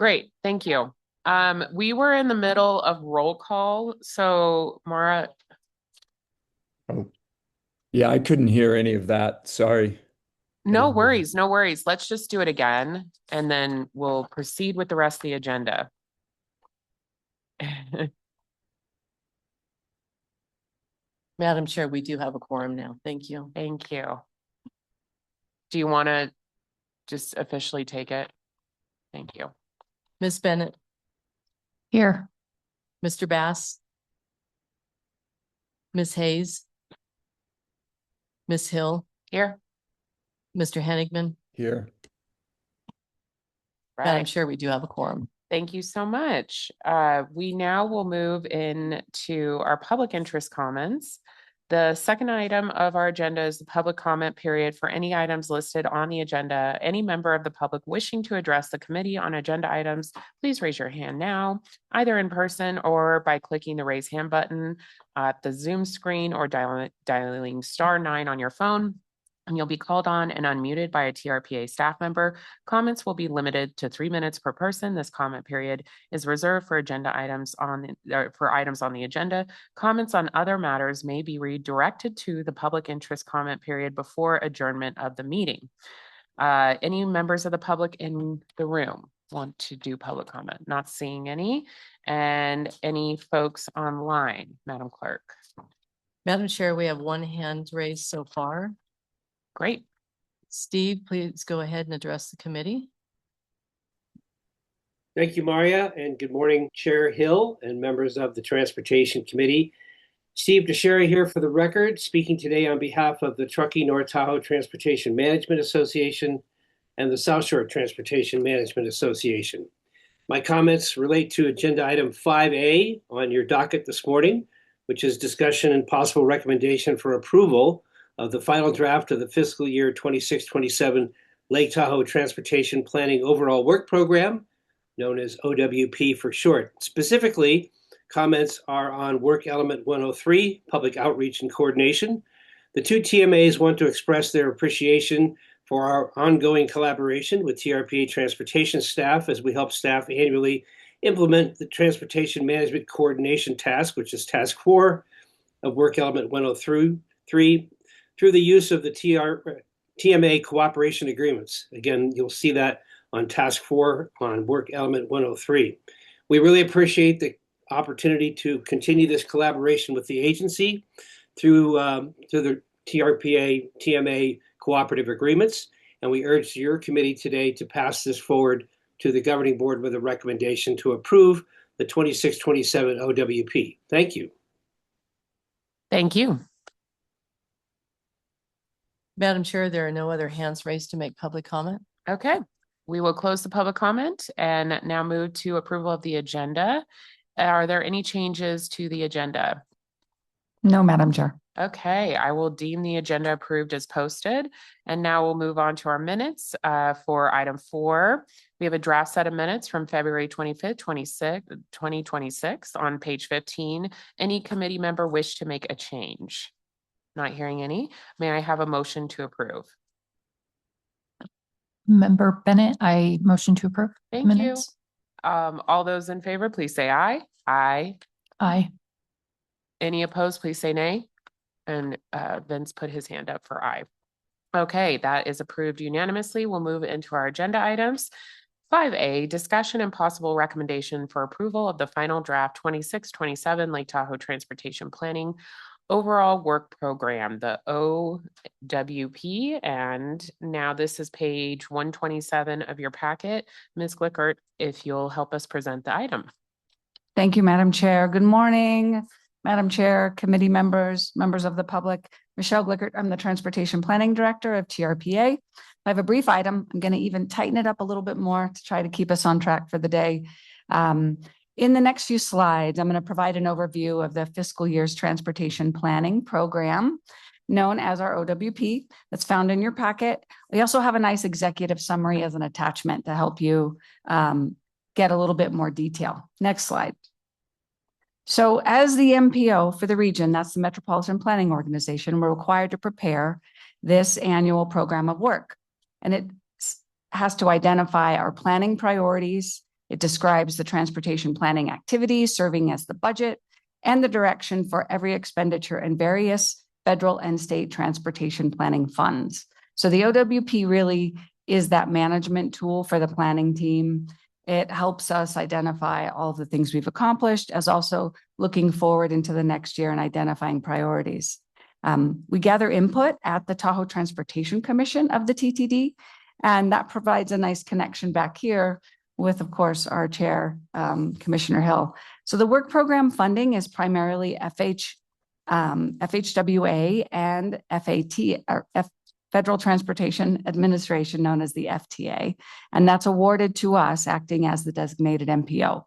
Great, thank you. We were in the middle of roll call, so Mara, Oh, yeah, I couldn't hear any of that. Sorry. I no didn't hear worries, no worries. Let's just do it again, and then we'll proceed with the rest of the agenda. Madam Chair, we do have a quorum now. Thank you. Thank you. Do you want to just officially take it? Thank you. Ms. Bennett, Here. Mr. Bass, Ms. Hayes, Ms. Hill, Here. Mr. Henigman. here. Madam Right. Chair, we do have a quorum. Thank you so much. We now will move into our public interest comments. The second item of our agenda is the public comment period for any items listed on the agenda. Any member of the public wishing to address the committee on agenda items, please raise your hand now, either in person or by clicking the raise hand button at the Zoom screen or dialing *9 on your phone. And you'll be called on and unmuted by a TRPA staff member. Comments will be limited to 3 minutes per person. This comment period is reserved for agenda items on the agenda. Comments on other matters may be redirected to the public interest comment period before adjournment of the meeting. Any members of the public in the room want to do public comment? Not seeing any. And any folks online, Madam Clerk? Madam Chair, we have one hand raised so far. Great. Steve, please go ahead and address the committee. Thank you, Maria, and good morning, Chair Hill and members of the Transportation Committee. Steve DeSherry here for the record, speaking today on behalf of the Truckee North Tahoe Transportation Management Association and the South Shore Transportation Management Association. My comments relate to agenda item 5A on your docket this morning, which is discussion and possible recommendation for approval of the final draft of the fiscal year 26-27 Lake Tahoe Transportation Planning Overall Work Program, known as OWP for short. Specifically, comments are on Work Element 103, Public Outreach and Coordination. The two TMAs want to express their appreciation for our ongoing collaboration with TRPA transportation staff as we help staff annually implement the Transportation Management Coordination Task, which is Task 4 of Work Element 103, through the use of the TMA cooperation agreements. Again, you'll see that on Task 4 on Work Element 103. We really appreciate the opportunity to continue this collaboration with the agency through the TRPA TMA cooperative agreements, and we urge your committee today to pass this forward to the governing board with a recommendation to approve the 26-27 OWP. Thank you. Thank you. Madam Chair, there are no other hands raised to make public comment. Okay, we will close the public comment and now move to approval of the agenda. Are there any changes to the agenda? No, Madam Chair. Okay, I will deem the agenda approved as posted. And now we'll move on to our minutes for item 4. We have a draft set of minutes from February 25th, 2026 on page 15. Any committee member wish to make a change? Not hearing any. May I have a motion to approve? Member Bennett, I motion to approve. Thank minutes. you. All those in favor, please say aye. Aye. Aye. Any opposed, please say nay. And Vince put his hand up for aye. Okay, that is approved unanimously. We'll move into our agenda items. 5A, discussion and possible recommendation for approval of the final draft 26-27 Lake Tahoe Transportation Planning Overall Work Program, the OWP. And now this is page 127 of your packet. Ms. Glickert, if you'll help us present the item. Thank you, Madam Chair. Good morning, Madam Chair, committee members, members of the public. Michelle Glickert, I'm the Transportation Planning Director of TRPA. I have a brief item. I'm going to even tighten it up a little bit more to try to keep us on track for the day. In the next few slides, I'm going to provide an overview of the fiscal year's transportation planning program, known as our OWP, that's found in your packet. We also have a nice executive summary as an attachment to help you get a little bit more detail. Next slide. So as the MPO for the region, that's the Metropolitan Planning Organization, we're required to prepare this annual program of work. And it has to identify our planning priorities, It describes the transportation planning activities serving as the budget and the direction for every expenditure in various federal and state transportation planning funds. So the OWP really is that management tool for the planning team. It helps us identify all of the things we've accomplished, as also looking forward into the next year and identifying priorities. We gather input at the Tahoe Transportation Commission of the TTD, and that provides a nice connection back here with, of course, our chair, Commissioner Hill. So the work program funding is primarily FHWA and FAT, or Federal Transportation Administration, known as the FTA, and that's awarded to us acting as the designated MPO.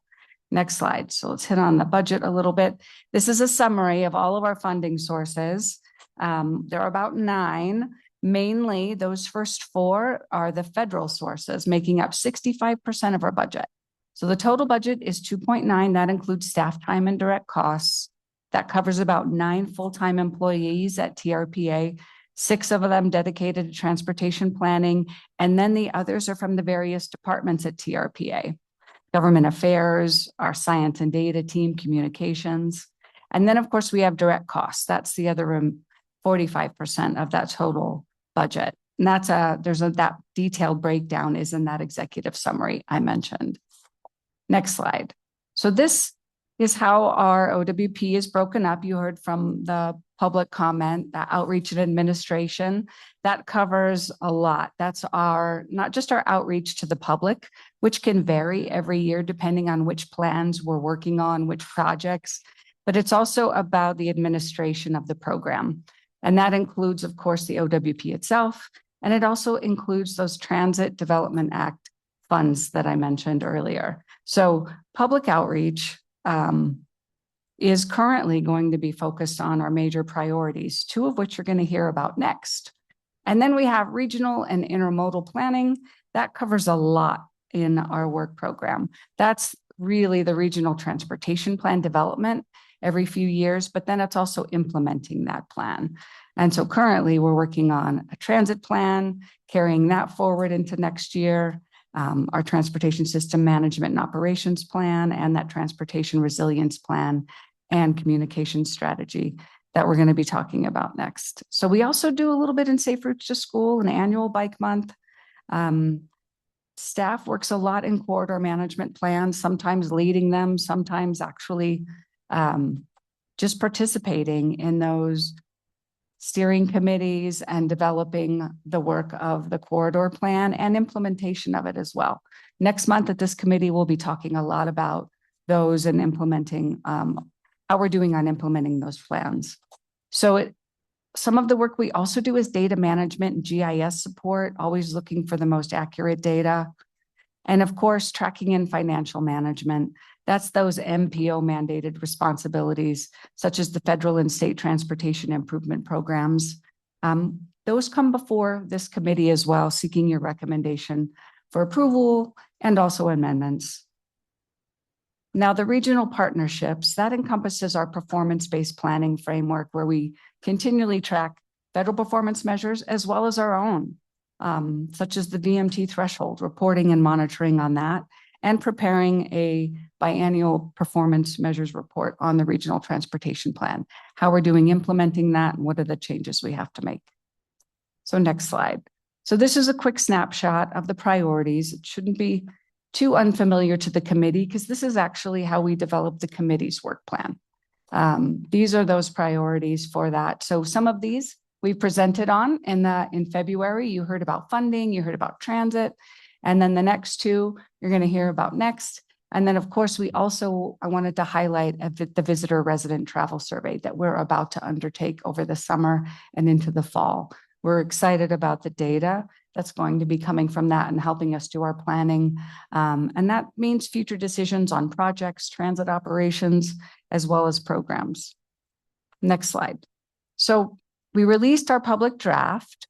Next slide. So let's hit on the budget a little bit. This is a summary of all of our funding sources. There are about 9. Mainly, those first 4 are the federal sources, making up 65% of our budget. So the total budget is 2.9. That includes staff time and direct costs. That covers about 9 full-time employees at TRPA, 6 of them dedicated to transportation planning, and then the others are from the various departments at TRPA. Government affairs, our science and data team, communications. And then, of course, we have direct costs. That's the other 45% of that total budget. And that's that detailed breakdown is in that executive summary I mentioned. Next slide. So this is how our OWP is broken up. You heard from the public comment, that outreach and administration, that covers a lot. That's not just our outreach to the public, which can vary every year depending on which plans we're working on, which projects, but it's also about the administration of the program. And that includes, of course, the OWP itself, and it also includes those Transit Development Act funds that I mentioned earlier. So public outreach is currently going to be focused on our major priorities, 2 of which you're going to hear about next. And then we have regional and intermodal planning. That covers a lot in our work program. That's really the regional transportation plan development every few years, but then it's also implementing that plan. And so currently we're working on a transit plan, carrying that forward into next year, our transportation system management and operations plan, and that transportation resilience plan and communication strategy that we're going to be talking about next. So we also do a little bit in Safe Routes to School, an annual bike month. Staff works a lot in corridor management plans, sometimes leading them, sometimes actually just participating in those steering committees and developing the work of the corridor plan and implementation of it as well. Next month at this committee, we'll be talking a lot about those and implementing, how we're doing on implementing those plans. So some of the work we also do is data management and GIS support, always looking for the most accurate data. And of course, tracking and financial management. That's those MPO mandated responsibilities, such as the federal and state transportation improvement programs. Those come before this committee as well, seeking your recommendation for approval and also amendments. Now, the regional partnerships, that encompasses our performance-based planning framework, where we continually track federal performance measures as well as our own, such as the VMT threshold, reporting and monitoring on that, and preparing a biannual performance measures report on the regional transportation plan, how we're doing implementing that, and what are the changes we have to make. So next slide. So this is a quick snapshot of the priorities. It shouldn't be too unfamiliar to the committee, because this is actually how we develop the committee's work plan. These are those priorities for that. So some of these we presented on in February. You heard about funding, you heard about transit, and then the next 2 you're going to hear about next. And then, of course, I wanted to highlight the visitor resident travel survey that we're about to undertake over the summer and into the fall. We're excited about the data that's going to be coming from that and helping us do our planning. And that means future decisions on projects, transit operations, as well as programs. Next slide. So we released our public draft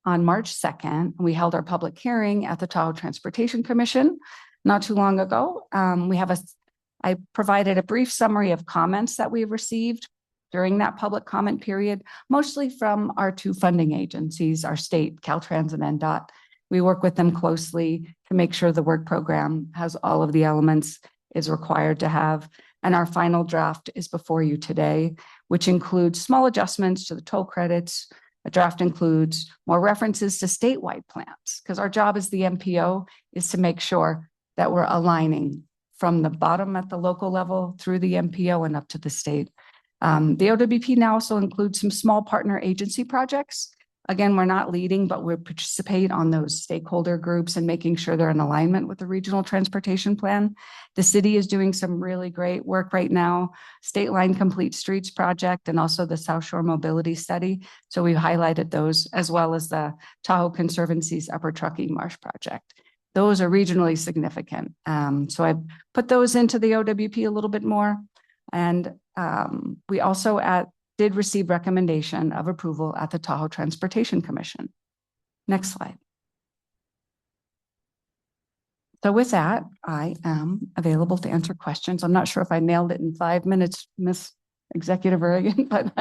on March 2nd. We held our public hearing at the Tahoe Transportation Commission not too long ago. I provided a brief summary of comments that we received during that public comment period, mostly from our 2 funding agencies, our state, Caltrans and NDOT, We work with them closely to make sure the work program has all of the elements it's required to have. And our final draft is before you today, which includes small adjustments to the toll credits. A draft includes more references to statewide plans, because our job as the MPO is to make sure that we're aligning from the bottom at the local level through the MPO and up to the state. The OWP now also includes some small partner agency projects. Again, we're not leading, but we participate on those stakeholder groups and making sure they're in alignment with the regional transportation plan. The city is doing some really great work right now, State Line Complete Streets project, and also the South Shore Mobility Study. So we've highlighted those, as well as the Tahoe Conservancy's Upper Truckee Marsh project. Those are regionally significant. So I've put those into the OWP a little bit more. And we also did receive recommendation of approval at the Tahoe Transportation Commission. Next slide. So with that, I am available to answer questions. I'm not sure if I nailed it in 5 minutes, Miss Executive Reagan, but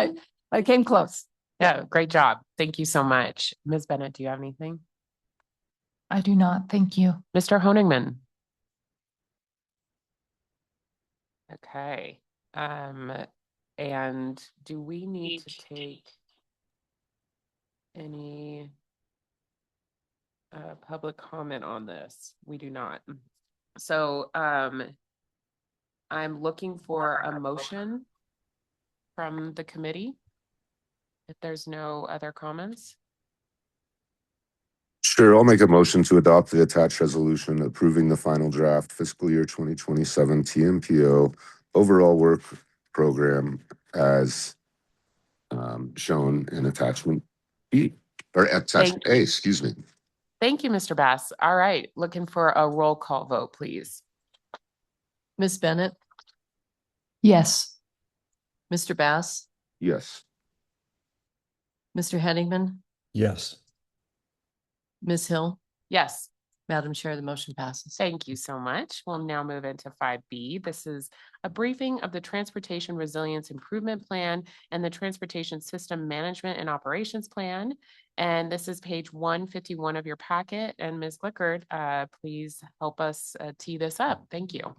I came close. Yeah, great job. Thank you so much. Ms. Bennett, do you have anything? I do not. Thank you. Mr. Honigman? Okay. And do we need to take any public comment on this? We do not. So I'm looking for a motion from the committee if there's no other comments. Sure, I'll make a motion to adopt the attached resolution approving the final draft fiscal year 2027 TMPO overall work program as shown in attachment B, or attachment A, excuse me. Thank you, Mr. Bass. All right, looking for a roll call vote, please. Ms. Bennett, Yes. Mr. Bass, Yes. Mr. Henningsman, Yes. Ms. Hill. Yes. Madam Chair, the motion passes. Thank you so much. We'll now move into 5B. This is a briefing of the Transportation Resilience Improvement Plan and the Transportation System Management and Operations Plan. And this is page 151 of your packet. And Ms. Glickard, please help us tee this up. Thank you.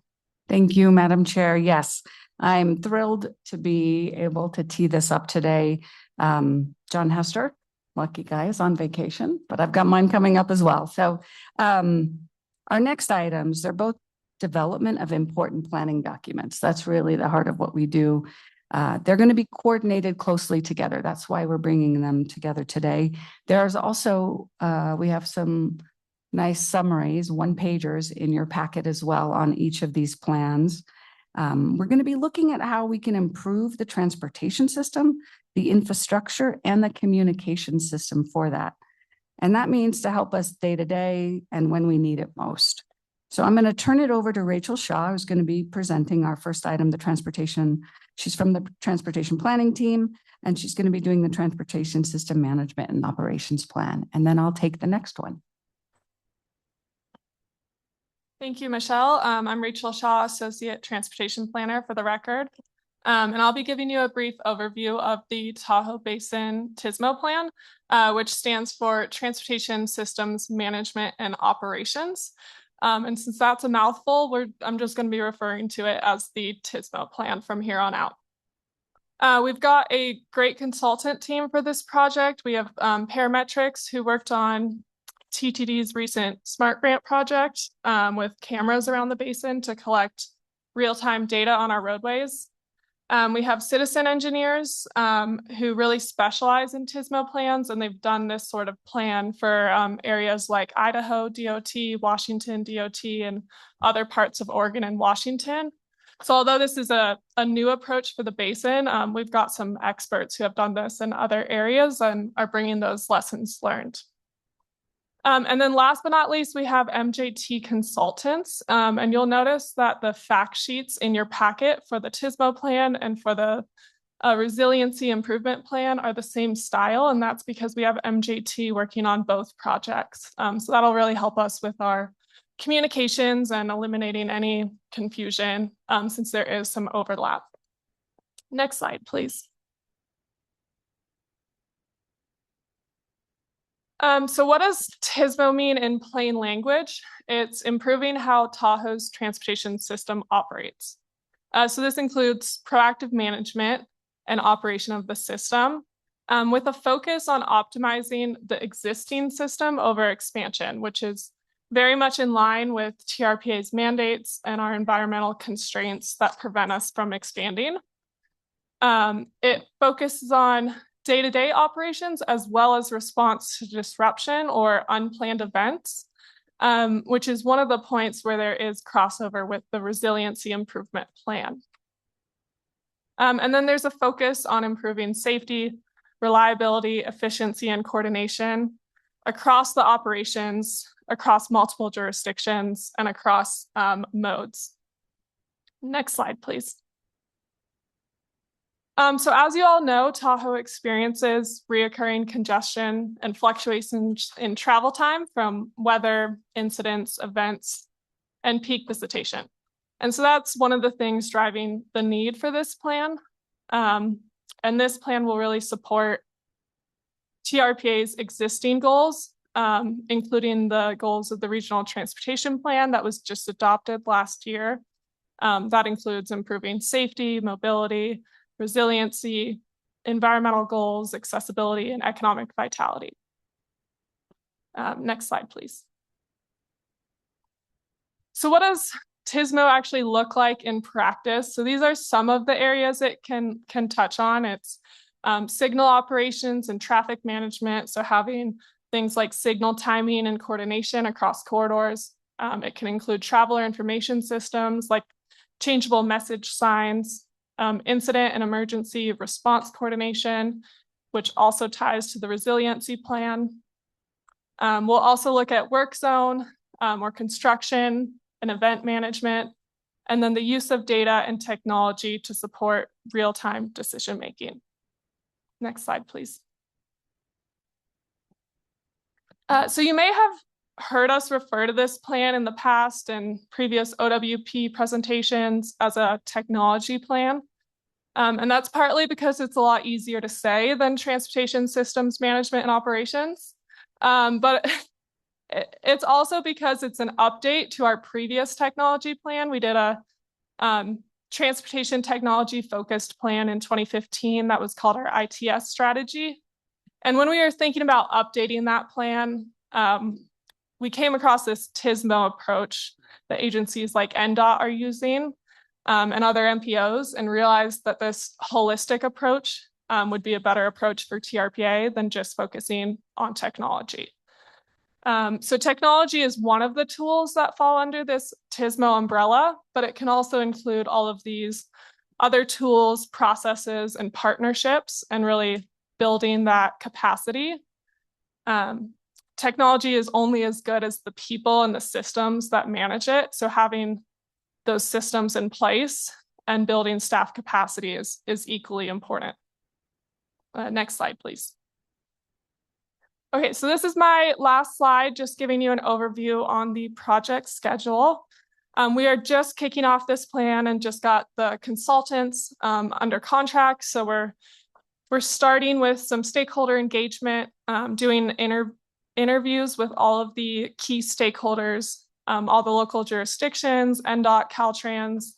Thank you, Madam Chair. Yes, I'm thrilled to be able to tee this up today. John Hester, lucky guy, is on vacation, but I've got mine coming up as well. So our next items, they're both development of important planning documents. That's really the heart of what we do. They're going to be coordinated closely together. That's why we're bringing them together today. There's also, we have some nice summaries, one-pagers in your packet as well on each of these plans. We're going to be looking at how we can improve the transportation system, the infrastructure, and the communication system for that. And that means to help us day to day and when we need it most. So I'm going to turn it over to Rachel Shaw, who's going to be presenting our first item, the transportation. She's from the transportation planning team, and she's going to be doing the transportation system management and operations plan. And then I'll take the next one. Thank you, Michelle. I'm Rachel Shaw, Associate Transportation Planner for the record. And I'll be giving you a brief overview of the Tahoe Basin TSMO plan, which stands for Transportation Systems Management and Operations. And since that's a mouthful, I'm just going to be referring to it as the TSMO plan from here on out. We've got a great consultant team for this project. We have parametrics who worked on TTD's recent SMART grant project with cameras around the basin to collect real-time data on our roadways. We have citizen engineers who really specialize in TSMO plans, and they've done this sort of plan for areas like Idaho DOT, Washington DOT, and other parts of Oregon and Washington. So although this is a new approach for the basin, we've got some experts who have done this in other areas and are bringing those lessons learned. And then last but not least, we have MJT consultants. And you'll notice that the fact sheets in your packet for the TSMO plan and for the resiliency improvement plan are the same style. And that's because we have MJT working on both projects. So that'll really help us with our communications and eliminating any confusion since there is some overlap. Next slide, please. So what does TSMO mean in plain language? It's improving how Tahoe's transportation system operates. So this includes proactive management and operation of the system, with a focus on optimizing the existing system over expansion, which is very much in line with TRPA's mandates and our environmental constraints that prevent us from expanding. It focuses on day-to-day operations as well as response to disruption or unplanned events, which is one of the points where there is crossover with the resiliency improvement plan. And then there's a focus on improving safety, reliability, efficiency, and coordination across the operations, across multiple jurisdictions, and across modes. Next slide, please. So as you all know, Tahoe experiences reoccurring congestion and fluctuations in travel time from weather, incidents, events, and peak visitation. And so that's one of the things driving the need for this plan. And this plan will really support TRPA's existing goals, including the goals of the Regional Transportation Plan that was just adopted last year. That includes improving safety, mobility, resiliency, environmental goals, accessibility, and economic vitality. Next slide, please. So what does TSMO actually look like in practice? So these are some of the areas it can touch on. It's signal operations and traffic management. So having things like signal timing and coordination across corridors. It can include traveler information systems like changeable message signs, incident and emergency response coordination, which also ties to the resiliency plan. We'll also look at work zone or construction and event management, and then the use of data and technology to support real-time decision-making. Next slide, please. So you may have heard us refer to this plan in the past and previous OWP presentations as a technology plan. And that's partly because it's a lot easier to say than transportation systems management and operations. But it's also because it's an update to our previous technology plan. We did a transportation technology focused plan in 2015 that was called our ITS strategy. And when we were thinking about updating that plan, we came across this TSMO approach that agencies like NDOT are using and other MPOs, and realized that this holistic approach would be a better approach for TRPA than just focusing on technology. So technology is one of the tools that fall under this TSMO umbrella, but it can also include all of these other tools, processes, and partnerships, and really building that capacity. Technology is only as good as the people and the systems that manage it. So having those systems in place and building staff capacity is equally important. Next slide, please. Okay, so this is my last slide, just giving you an overview on the project schedule. We are just kicking off this plan and just got the consultants under contract. So we're starting with some stakeholder engagement, doing interviews with all of the key stakeholders, all the local jurisdictions, NDOT, Caltrans,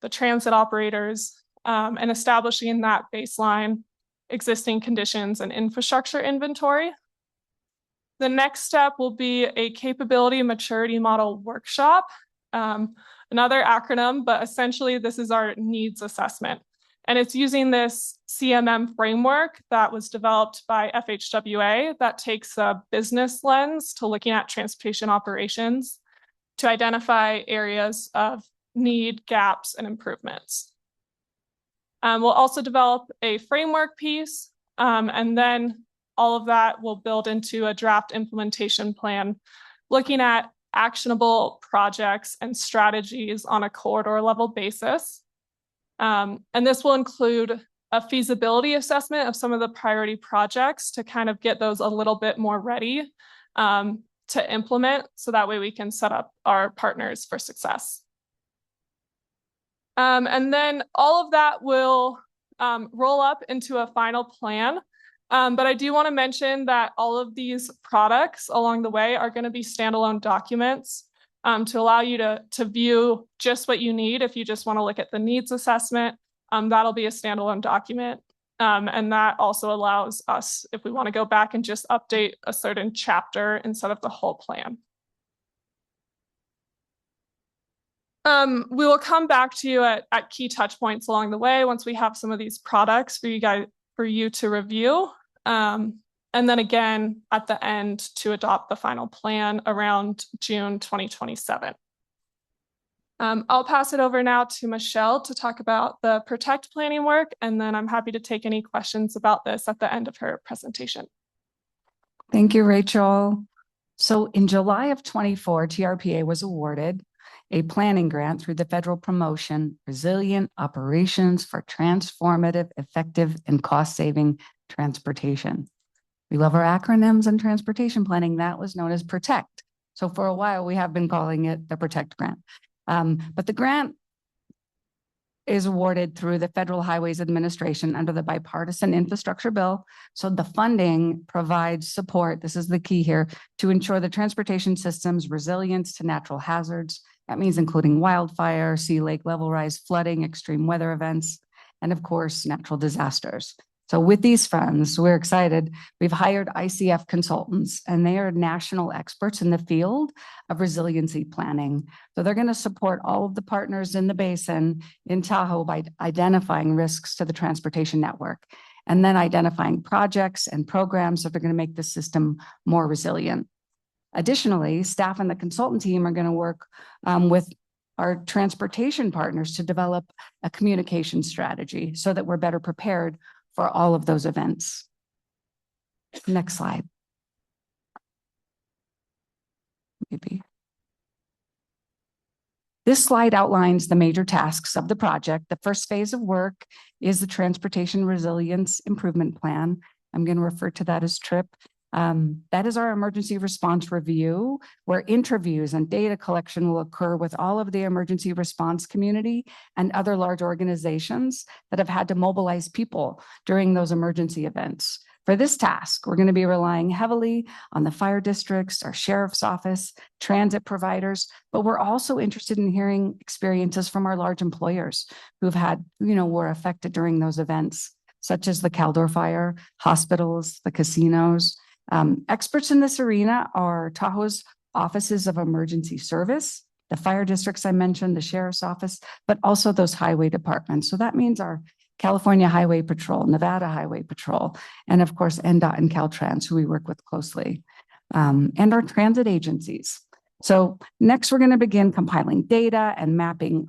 the transit operators, and establishing that baseline existing conditions and infrastructure inventory. The next step will be a capability maturity model workshop, another acronym, but essentially this is our needs assessment. And it's using this CMM framework that was developed by FHWA that takes a business lens to looking at transportation operations to identify areas of need, gaps, and improvements. We'll also develop a framework piece, and then all of that will build into a draft implementation plan, looking at actionable projects and strategies on a corridor level basis. And this will include a feasibility assessment of some of the priority projects to kind of get those a little bit more ready to implement, so that way we can set up our partners for success. And then all of that will roll up into a final plan But I do want to mention that all of these products along the way are going to be standalone documents to allow you to view just what you need. If you just want to look at the needs assessment, that'll be a standalone document. And that also allows us, if we want to go back and just update a certain chapter instead of the whole plan. We will come back to you at key touch points along the way once we have some of these products for you to review. And then again, at the end to adopt the final plan around June 2027. I'll pass it over now to Michelle to talk about the Protect planning work, and then I'm happy to take any questions about this at the end of her presentation. Thank you, Rachel. So in July of 24, TRPA was awarded a planning grant through the federal promotion, Resilient Operations for Transformative, Effective, and Cost-Saving Transportation. We love our acronyms and transportation planning. That was known as Protect. So for a while, we have been calling it the Protect Grant. But the grant is awarded through the Federal Highways Administration under the Bipartisan Infrastructure Bill. So the funding provides support, this is the key here, to ensure the transportation system's resilience to natural hazards. That means including wildfire, sea lake level rise, flooding, extreme weather events, and of course, natural disasters. So with these funds, we're excited. We've hired ICF consultants, and they are national experts in the field of resiliency planning. So they're going to support all of the partners in the basin in Tahoe by identifying risks to the transportation network, and then identifying projects and programs that are going to make the system more resilient. Additionally, staff and the consultant team are going to work with our transportation partners to develop a communication strategy so that we're better prepared for all of those events. Next slide. Maybe. This slide outlines the major tasks of the project. The first phase of work is the Transportation Resilience Improvement Plan. I'm going to refer to that as TRIP. That is our emergency response review, where interviews and data collection will occur with all of the emergency response community and other large organizations that have had to mobilize people during those emergency events. For this task, we're going to be relying heavily on the fire districts, our sheriff's office, transit providers, but we're also interested in hearing experiences from our large employers who've had, were affected during those events, such as the Caldor Fire, hospitals, the casinos. Experts in this arena are Tahoe's offices of emergency service, the fire districts I mentioned, the sheriff's office, but also those highway departments. So that means our California Highway Patrol, Nevada Highway Patrol, and of course, NDOT and Caltrans, who we work with closely, and our transit agencies. So next, we're going to begin compiling data and mapping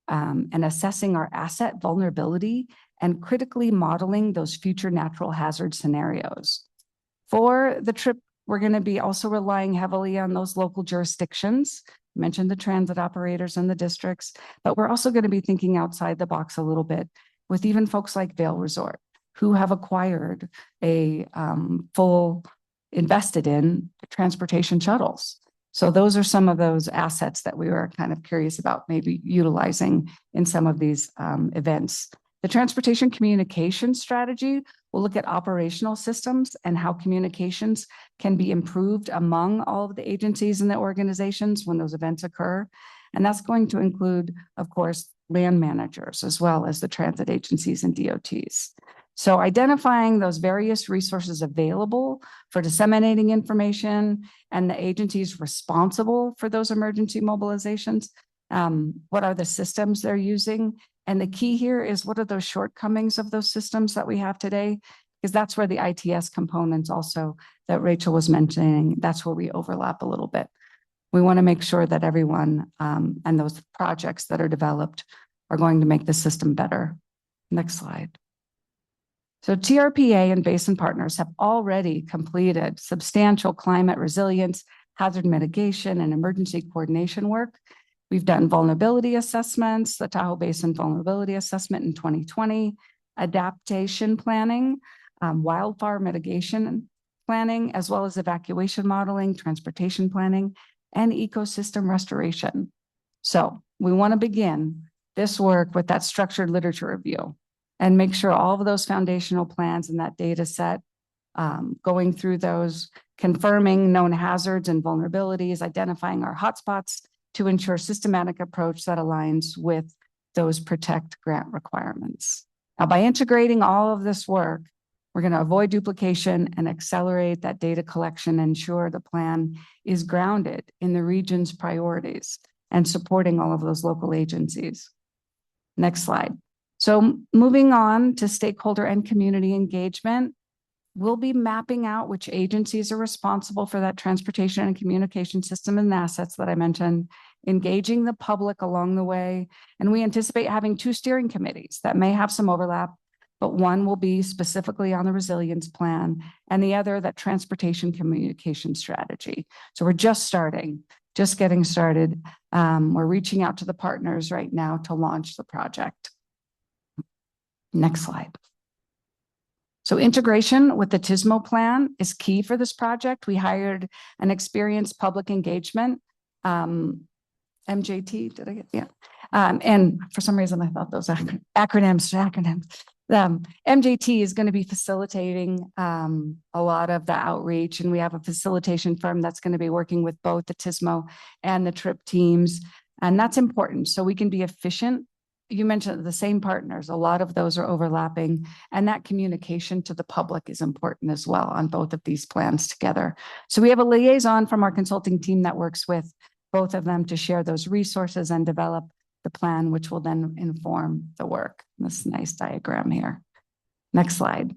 and assessing our asset vulnerability and critically modeling those future natural hazard scenarios. For the trip, we're going to be also relying heavily on those local jurisdictions. I mentioned the transit operators and the districts, but we're also going to be thinking outside the box a little bit with even folks like Vail Resort, who have acquired a full invested in transportation shuttles. So those are some of those assets that we were kind of curious about maybe utilizing in some of these events. The transportation communication strategy will look at operational systems and how communications can be improved among all of the agencies and the organizations when those events occur. And that's going to include, of course, land managers as well as the transit agencies and DOTs. So identifying those various resources available for disseminating information and the agencies responsible for those emergency mobilizations. What are the systems they're using? And the key here is what are those shortcomings of those systems that we have today? Because that's where the ITS components also that Rachel was mentioning, that's where we overlap a little bit. We want to make sure that everyone and those projects that are developed are going to make the system better. Next slide. So TRPA and Basin Partners have already completed substantial climate resilience, hazard mitigation, and emergency coordination work. We've done vulnerability assessments, the Tahoe Basin Vulnerability Assessment in 2020, adaptation planning, wildfire mitigation planning, as well as evacuation modeling, transportation planning, and ecosystem restoration. So we want to begin this work with that structured literature review and make sure all of those foundational plans and that data set going through those, confirming known hazards and vulnerabilities, identifying our hotspots to ensure systematic approach that aligns with those protect grant requirements. Now, by integrating all of this work, we're going to avoid duplication and accelerate that data collection, ensure the plan is grounded in the region's priorities and supporting all of those local agencies. Next slide. So moving on to stakeholder and community engagement, we'll be mapping out which agencies are responsible for that transportation and communication system and assets that I mentioned, engaging the public along the way. And we anticipate having 2 steering committees that may have some overlap, but one will be specifically on the resilience plan and the other that transportation communication strategy. So we're just getting started. We're reaching out to the partners right now to launch the project. Next slide. So integration with the TSMO plan is key for this project. We hired an experienced public engagement, MJT, did I get, yeah. And for some reason, I thought those acronyms. MJT is going to be facilitating a lot of the outreach, and we have a facilitation firm that's going to be working with both the TSMO and the TRIP teams. And that's important so we can be efficient. You mentioned the same partners, a lot of those are overlapping, and that communication to the public is important as well on both of these plans together. So we have a liaison from our consulting team that works with both of them to share those resources and develop the plan, which will then inform the work. This nice diagram here. Next slide.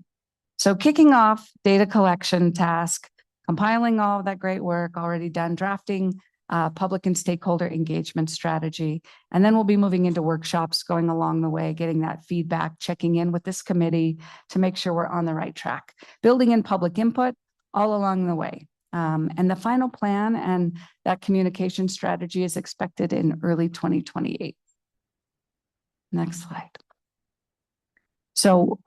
So kicking off data collection task, compiling all of that great work already done, drafting public and stakeholder engagement strategy. And then we'll be moving into workshops going along the way, getting that feedback, checking in with this committee to make sure we're on the right track, building in public input all along the way. And the final plan and that communication strategy is expected in early 2028. Next slide. So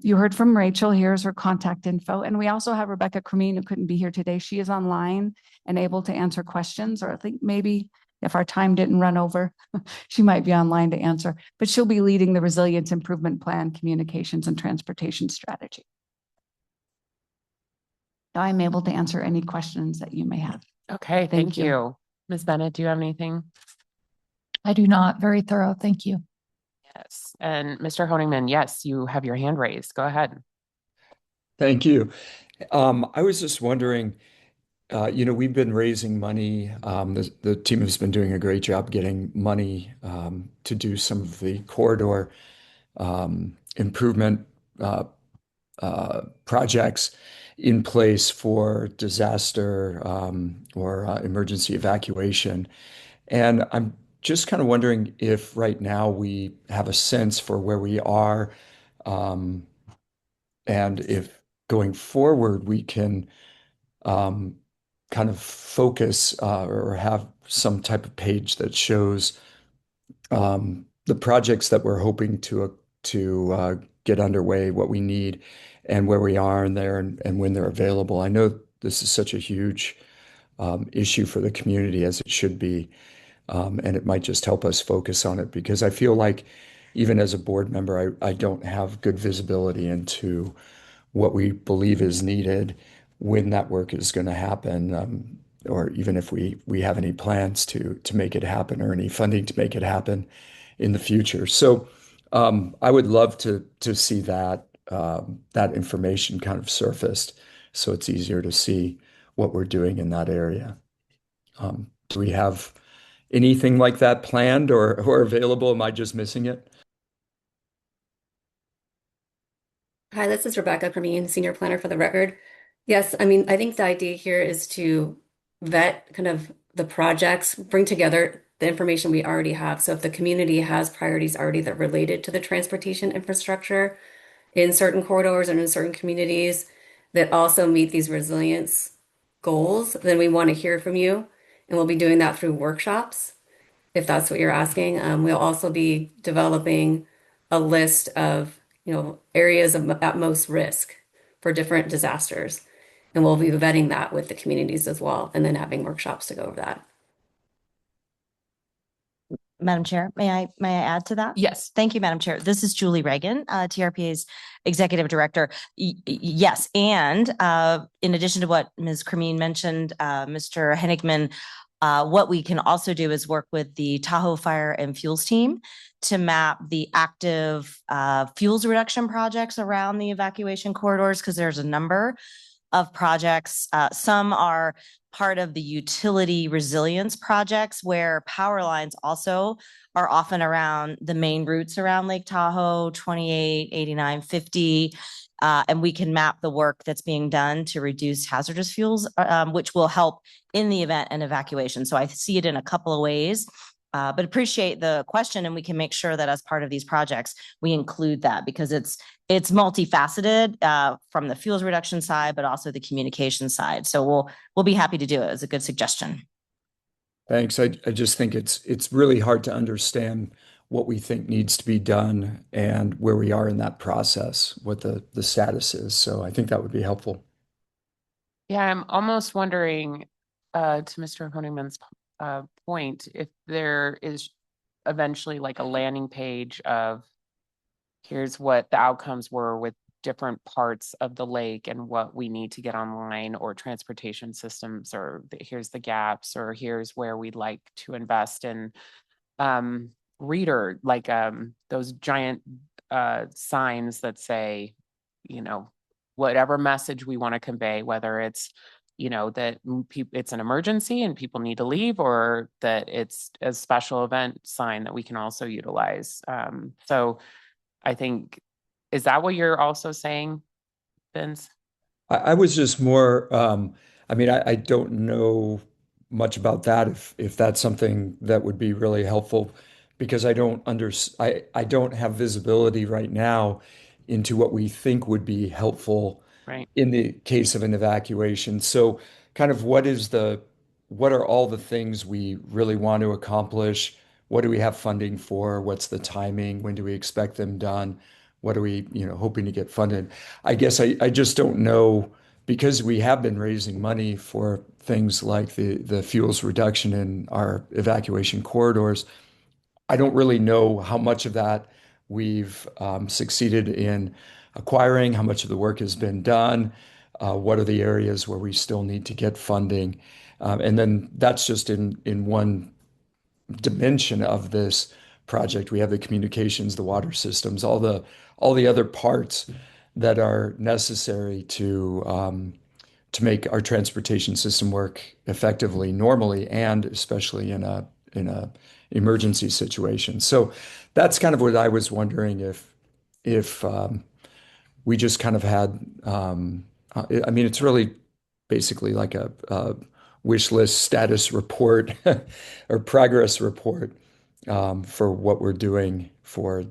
you heard from Rachel. Here's her contact info. And we also have Rebecca Cremine, who couldn't be here today. She is online and able to answer questions, or I think maybe if our time didn't run over, she might be online to answer, but she'll be leading the Resilience Improvement Plan, Communications and Transportation Strategy. Now I'm able to answer any questions that you may have. Okay, Thank thank you. you. Ms. Bennett, do you have anything? I do not. Very thorough. Thank you. Yes. And Mr. Honigman, yes, you have your hand raised. Go ahead. Thank you. I was just wondering, we've been raising money. The team has been doing a great job getting money to do some of the corridor improvement projects in place for disaster or emergency evacuation. And I'm just kind of wondering if right now we have a sense for where we are, and if going forward we can kind of focus or have some type of page that shows the projects that we're hoping to get underway, what we need, and where we are in there, and when they're available. I know this is such a huge issue for the community, as it should be, and it might just help us focus on it, because I feel like even as a board member, I don't have good visibility into what we believe is needed, when that work is going to happen, or even if we have any plans to make it happen, or any funding to make it happen in the future. So I would love to see that that information kind of surfaced, so it's easier to see what we're doing in that area. Do we have anything like that planned or available? Am I just missing it? Hi, this is Rebecca Cremine, Senior Planner for the Record. Yes, I mean, I think the idea here is to vet kind of the projects, bring together the information we already have. So if the community has priorities already that are related to the transportation infrastructure in certain corridors and in certain communities that also meet these resilience goals, then we want to hear from you. And we'll be doing that through workshops, if that's what you're asking. We'll also be developing a list of, areas of at most risk for different disasters. And we'll be vetting that with the communities as well, and then having workshops to go over that. Madam Chair, may I add to that? Yes. Thank you, Madam Chair. This is Julie Reagan, TRPA's Executive Director. Yes, and in addition to what Ms. Cremeen mentioned, Mr. Henigman, what we can also do is work with the Tahoe Fire and Fuels team to map the active fuels reduction projects around the evacuation corridors, because there's a number of projects. Some are part of the utility resilience projects where power lines also are often around the main routes around Lake Tahoe, 28, 89, 50. And we can map the work that's being done to reduce hazardous fuels, which will help in the event and evacuation. So I see it in a couple of ways. But appreciate the question, and we can make sure that as part of these projects, we include that, because it's multifaceted from the fuels reduction side, but also the communication side. So we'll be happy to do it. It's a good suggestion. Thanks. I just think it's really hard to understand what we think needs to be done and where we are in that process, what the status is. So I think that would be helpful. Yeah, I'm almost wondering, to Mr. Honigman's point, if there is eventually like a landing page of here's what the outcomes were with different parts of the lake and what we need to get online, or transportation systems, or here's the gaps, or here's where we'd like to invest in reader, like those giant signs that say, whatever message we want to convey, whether it's that it's an emergency and people need to leave, or that it's a special event sign that we can also utilize. So I think, is that what you're also saying, Vince? I was just more, I don't know much about that, if that's something that would be really helpful, because I don't have visibility right now into what we think would be helpful Right. in the case of an evacuation. So kind of what are all the things we really want to accomplish? What do we have funding for? What's the timing? When do we expect them done? What are we, hoping to get funded? I guess I just don't know, because we have been raising money for things like the fuels reduction in our evacuation corridors. I don't really know how much of that we've succeeded in acquiring, how much of the work has been done, what are the areas where we still need to get funding. And then that's just in one dimension of this project. We have the communications, the water systems, all the other parts that are necessary to make our transportation system work effectively, normally, and especially in a emergency situation. So that's kind of what I was wondering, if we just kind of had, it's really basically like a wish list status report or progress report for what we're doing for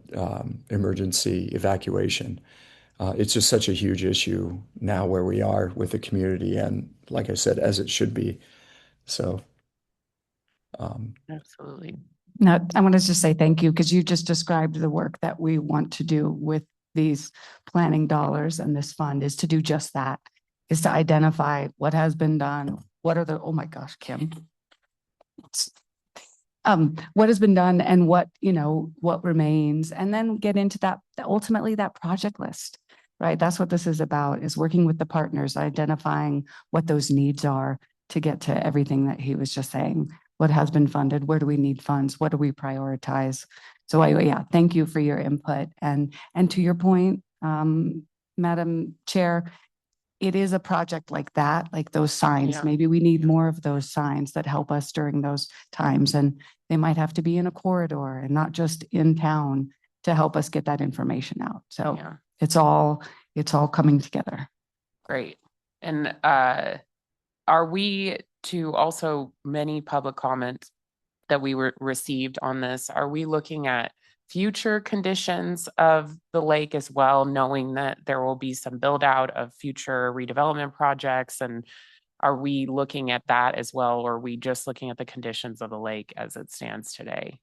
emergency evacuation. It's just such a huge issue now where we are with the community, and like I said, as it should be. So, Absolutely. Now, I want to just say thank you, because you just described the work that we want to do with these planning dollars, and this fund is to do just that, is to identify what has been done. What are oh my gosh, Kim. What has been done and what remains, and then get into ultimately that project list, right? That's what this is about, is working with the partners, identifying what those needs are to get to everything that he was just saying. What has been funded? Where do we need funds? What do we prioritize? So thank you for your input. And to your point, Madam Chair, it is a project like that, like those signs. Yeah. Maybe we need more of those signs that help us during those times. And they might have to be in a corridor and not just in town to help us get that information out. So Yeah. it's all coming together. Great. And are we to also many public comments that we received on this? Are we looking at future conditions of the lake as well, knowing that there will be some build out of future redevelopment projects? And are we looking at that as well, or are we just looking at the conditions of the lake as it stands today?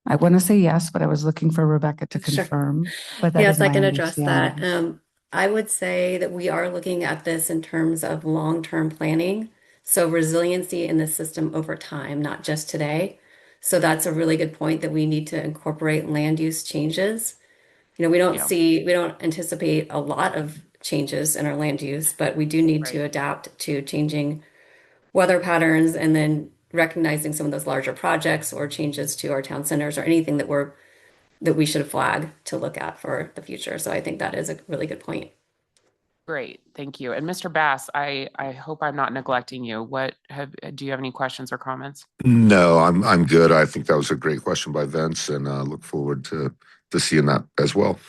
I want to say yes, but I was looking for Rebecca to Sure. confirm. But that Yes, is I my can address that. understanding. I would say that we are looking at this in terms of long-term planning. So resiliency in the system over time, not just today. So that's a really good point that we need to incorporate land use changes. We Yeah. don't anticipate a lot of changes in our land use, but we do need to Right. adapt to changing weather patterns and then recognizing some of those larger projects or changes to our town centers or anything that we should flag to look at for the future. So I think that is a really good point. Great, thank you. And Mr. Bass, I hope I'm not neglecting you. Do you have any questions or comments? No, I'm good. I think that was a great question by Vince, and look forward to seeing that as well.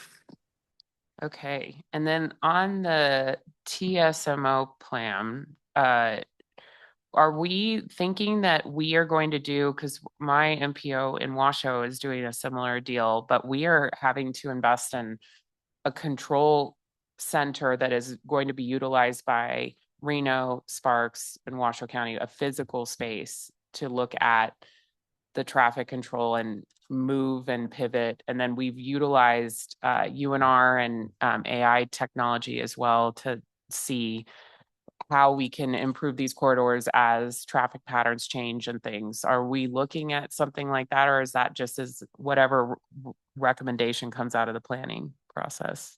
Okay, and then on the TSMO plan, are we thinking that we are going to do, because my MPO in Washoe is doing a similar deal, but we are having to invest in a control center that is going to be utilized by Reno, Sparks, and Washoe County, a physical space to look at the traffic control and move and pivot. And then we've utilized UNR and AI technology as well to see how we can improve these corridors as traffic patterns change and things. Are we looking at something like that, or is that just as whatever recommendation comes out of the planning process?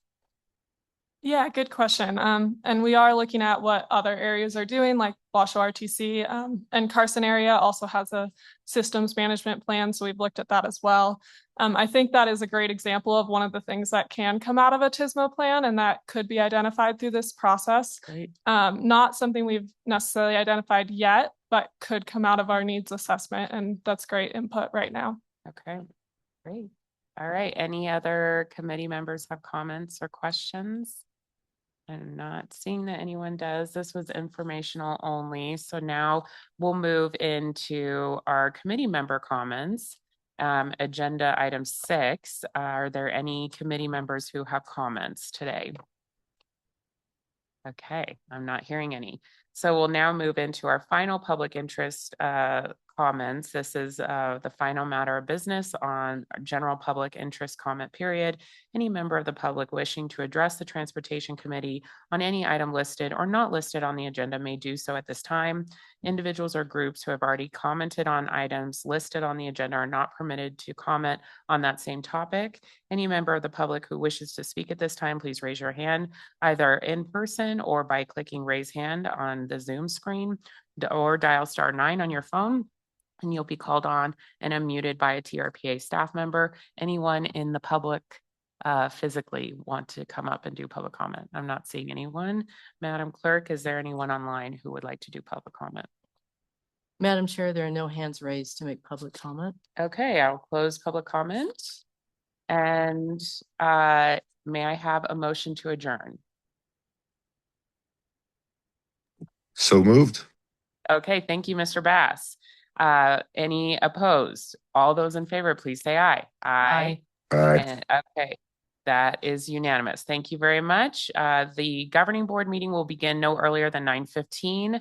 Yeah, good question. And we are looking at what other areas are doing, like Washoe RTC, and Carson area also has a systems management plan. So we've looked at that as well. I think that is a great example of one of the things that can come out of a TSMO plan and that could be identified through this process. Great. Not something we've necessarily identified yet, but could come out of our needs assessment. And that's great input right now. Okay, great. All right, any other committee members have comments or questions? I'm not seeing that anyone does. This was informational only. So now we'll move into our committee member comments. Agenda item 6. Are there any committee members who have comments today? Okay, I'm not hearing any. So we'll now move into our final public interest comments. This is the final matter of business on general public interest comment period. Any member of the public wishing to address the Transportation Committee on any item listed or not listed on the agenda may do so at this time. Individuals or groups who have already commented on items listed on the agenda are not permitted to comment on that same topic. Any member of the public who wishes to speak at this time, please raise your hand either in person or by clicking raise hand on the Zoom screen, or dial *9 on your phone, and you'll be called on and unmuted by a TRPA staff member. Anyone in the public physically want to come up and do public comment? I'm not seeing anyone. Madam Clerk, is there anyone online who would like to do public comment? Madam Chair, there are no hands raised to make public comment. Okay, I'll close public comment. And may I have a motion to adjourn? So moved. Okay, thank you, Mr. Bass. Any opposed? All those in favor, please say aye. Aye. Aye. Okay, that is unanimous. Thank you very much. The governing board meeting will begin no earlier than 9:15.